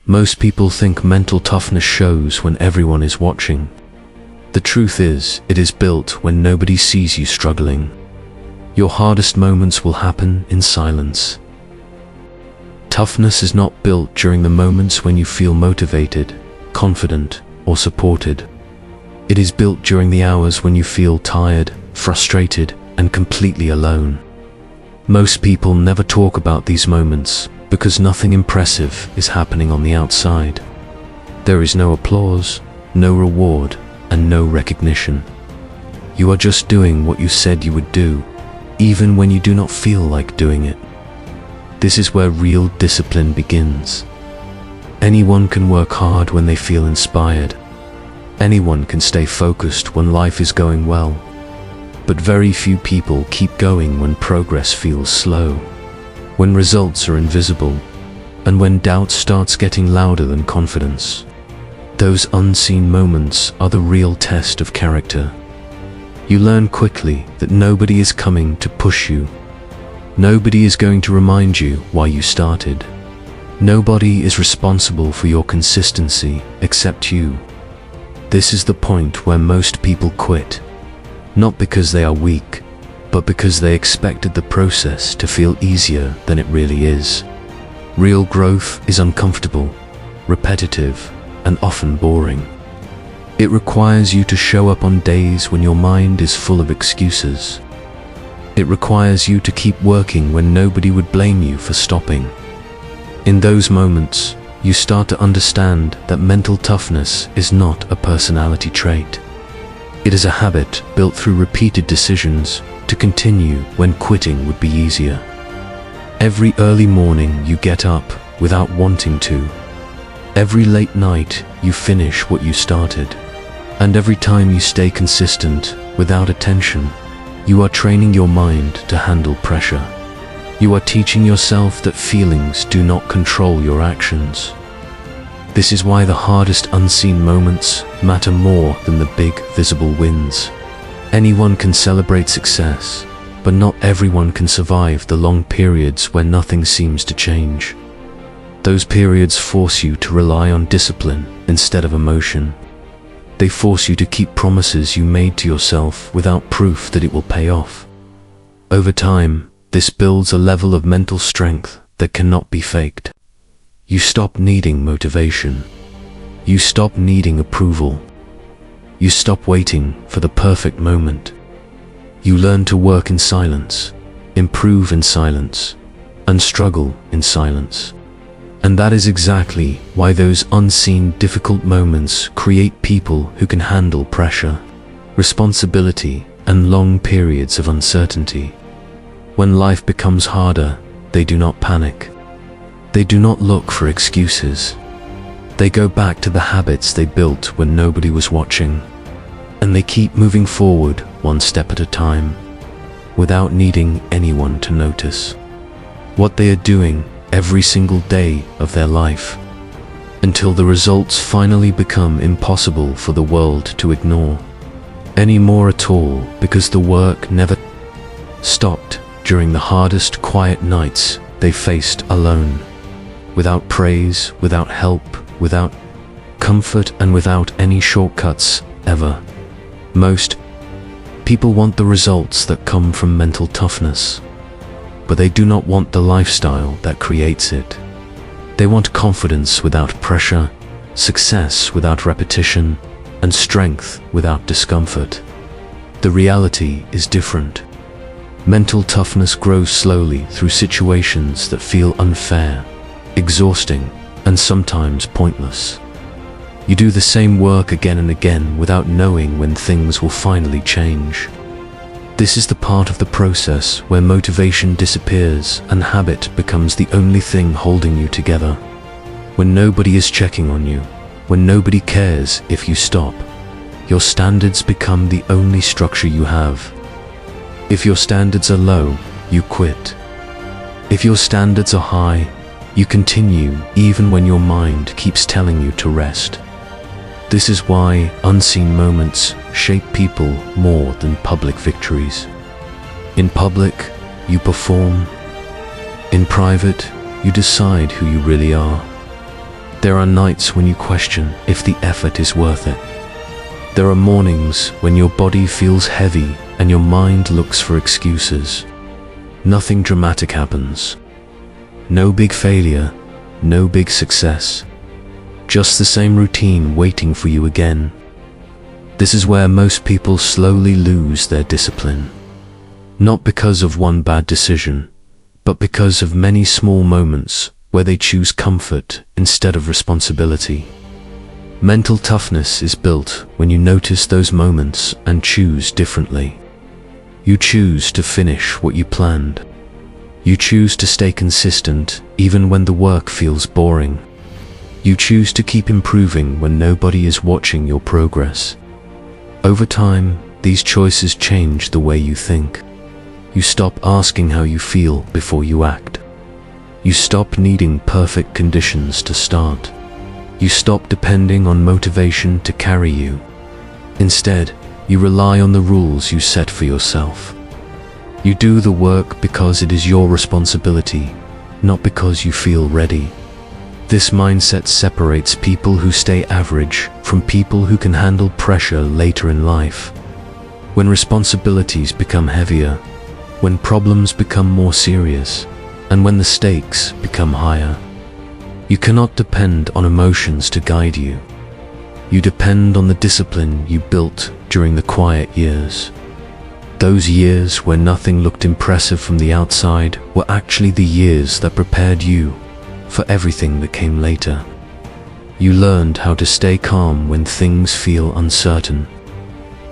Most people think mental toughness shows when everyone is watching. The truth is, it is built when nobody sees you struggling. Your hardest moments will happen in silence. Toughness is not built during the moments when you feel motivated, confident, or supported. It is built during the hours when you feel tired, frustrated, and completely alone. Most people never talk about these moments because nothing impressive is happening on the outside. There is no applause, no reward, and no recognition. You are just doing what you said you would do, even when you do not feel like doing it. This is where real discipline begins. Anyone can work hard when they feel inspired. Anyone can stay focused when life is going well. But very few people keep going when progress feels slow, when results are invisible, and when doubt starts getting louder than confidence. Those unseen moments are the real test of character. You learn quickly that nobody is coming to push you. Nobody is going to remind you why you started. Nobody is responsible for your consistency except you. This is the point where most people quit, not because they are weak, but because they expected the process to feel easier than it really is. Real growth is uncomfortable, repetitive, and often boring. It requires you to show up on days when your mind is full of excuses. It requires you to keep working when nobody would blame you for stopping. In those moments, you start to understand that mental toughness is not a personality trait. It is a habit built through repeated decisions to continue when quitting would be easier. Every early morning you get up without wanting to. Every late night you finish what you started. And every time you stay consistent without attention, you are training your mind to handle pressure. You are teaching yourself that feelings do not control your actions. This is why the hardest unseen moments matter more than the big visible wins. Anyone can celebrate success, but not everyone can survive the long periods where nothing seems to change. Those periods force you to rely on discipline instead of emotion. They force you to keep promises you made to yourself without proof that it will pay off. Over time, this builds a level of mental strength that cannot be faked. You stop needing motivation. You stop needing approval. You stop waiting for the perfect moment. You learn to work in silence, improve in silence, and struggle in silence. And that is exactly why those unseen difficult moments create people who can handle pressure, responsibility, and long periods of uncertainty. When life becomes harder, they do not panic. They do not look for excuses. They go back to the habits they built when nobody was watching. And they keep moving forward one step at a time, without needing anyone to notice what they are doing every single day of their life, until the results finally become impossible for the world to ignore anymore at all, because the work never stopped during the hardest quiet nights they faced alone, without praise, without help, without comfort, and without any shortcuts ever. Most people want the results that come from mental toughness, but they do not want the lifestyle that creates it. They want confidence without pressure, success without repetition, and strength without discomfort. The reality is different. Mental toughness grows slowly through situations that feel unfair, exhausting, and sometimes pointless. You do the same work again and again without knowing when things will finally change. This is the part of the process where motivation disappears and habit becomes the only thing holding you together. When nobody is checking on you, when nobody cares if you stop, your standards become the only structure you have. If your standards are low, you quit. If your standards are high, you continue even when your mind keeps telling you to rest. This is why unseen moments shape people more than public victories. In public, you perform. In private, you decide who you really are. There are nights when you question if the effort is worth it. There are mornings when your body feels heavy and your mind looks for excuses. Nothing dramatic happens. No big failure, no big success. Just the same routine waiting for you again. This is where most people slowly lose their discipline. Not because of one bad decision, but because of many small moments where they choose comfort instead of responsibility. Mental toughness is built when you notice those moments and choose differently. You choose to finish what you planned. You choose to stay consistent even when the work feels boring. You choose to keep improving when nobody is watching your progress. Over time, these choices change the way you think. You stop asking how you feel before you act. You stop needing perfect conditions to start. You stop depending on motivation to carry you. Instead, you rely on the rules you set for yourself. You do the work because it is your responsibility, not because you feel ready. This mindset separates people who stay average from people who can handle pressure later in life. When responsibilities become heavier, when problems become more serious, and when the stakes become higher, you cannot depend on emotions to guide you. You depend on the discipline you built during the quiet years. Those years where nothing looked impressive from the outside were actually the years that prepared you for everything that came later. You learned how to stay calm when things feel uncertain.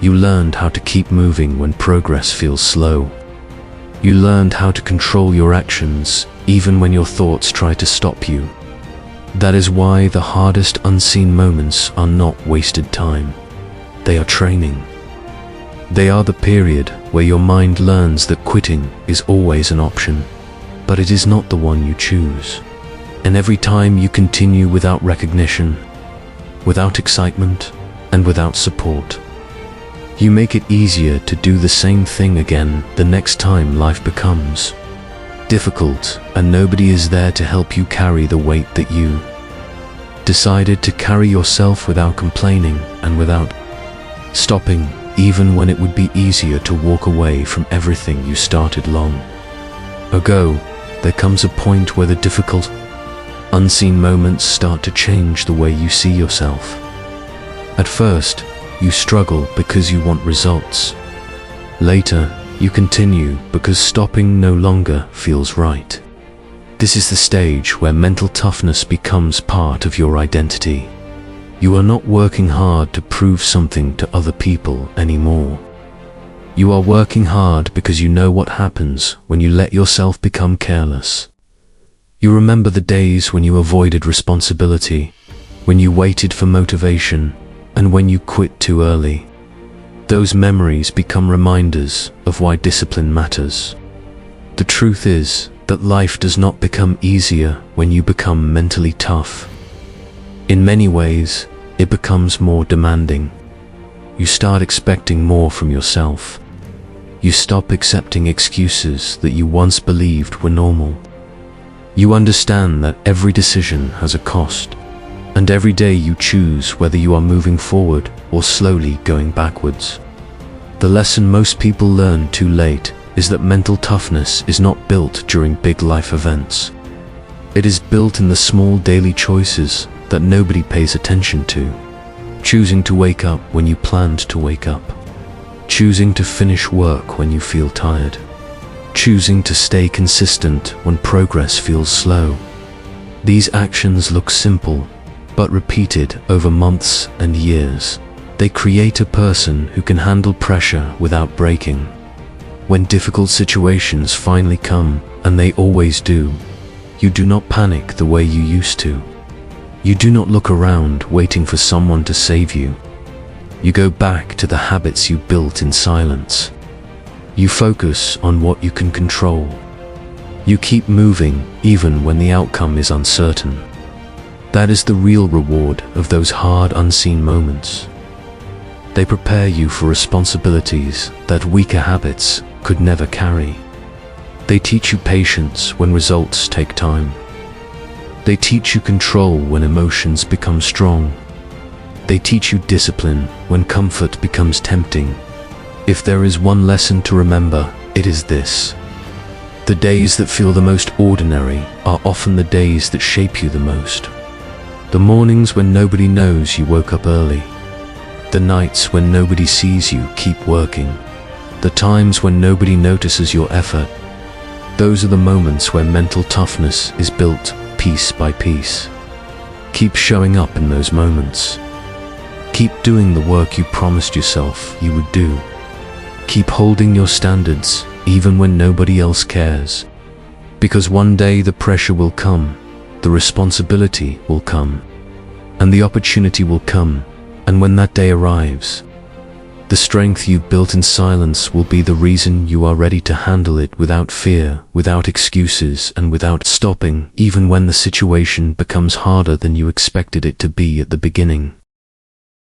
You learned how to keep moving when progress feels slow. You learned how to control your actions even when your thoughts try to stop you. That is why the hardest unseen moments are not wasted time. They are training. They are the period where your mind learns that quitting is always an option, but it is not the one you choose. And every time you continue without recognition, without excitement, and without support, you make it easier to do the same thing again the next time life becomes difficult and nobody is there to help you carry the weight that you decided to carry yourself without complaining and without stopping, even when it would be easier to walk away from everything you started long ago. There comes a point where the difficult, unseen moments start to change the way you see yourself. At first, you struggle because you want results. Later, you continue because stopping no longer feels right. This is the stage where mental toughness becomes part of your identity. You are not working hard to prove something to other people anymore. You are working hard because you know what happens when you let yourself become careless. You remember the days when you avoided responsibility, when you waited for motivation, and when you quit too early. Those memories become reminders of why discipline matters. The truth is that life does not become easier when you become mentally tough. In many ways, it becomes more demanding. You start expecting more from yourself. You stop accepting excuses that you once believed were normal. You understand that every decision has a cost, and every day you choose whether you are moving forward or slowly going backwards. The lesson most people learn too late is that mental toughness is not built during big life events. It is built in the small daily choices that nobody pays attention to. Choosing to wake up when you planned to wake up. Choosing to finish work when you feel tired. Choosing to stay consistent when progress feels slow. These actions look simple, but repeated over months and years, they create a person who can handle pressure without breaking. When difficult situations finally come, and they always do, you do not panic the way you used to. You do not look around waiting for someone to save you. You go back to the habits you built in silence. You focus on what you can control. You keep moving even when the outcome is uncertain. That is the real reward of those hard, unseen moments. They prepare you for responsibilities that weaker habits could never carry. They teach you patience when results take time. They teach you control when emotions become strong. They teach you discipline when comfort becomes tempting. If there is one lesson to remember, it is this: the days that feel the most ordinary are often the days that shape you the most. The mornings when nobody knows you woke up early. The nights when nobody sees you keep working. The times when nobody notices your effort. Those are the moments where mental toughness is built piece by piece. Keep showing up in those moments. Keep doing the work you promised yourself you would do. Keep holding your standards even when nobody else cares. Because one day the pressure will come, the responsibility will come, and the opportunity will come, and when that day arrives, the strength you've built in silence will be the reason you are ready to handle it without fear, without excuses, and without stopping, even when the situation becomes harder than you expected it to be at the beginning.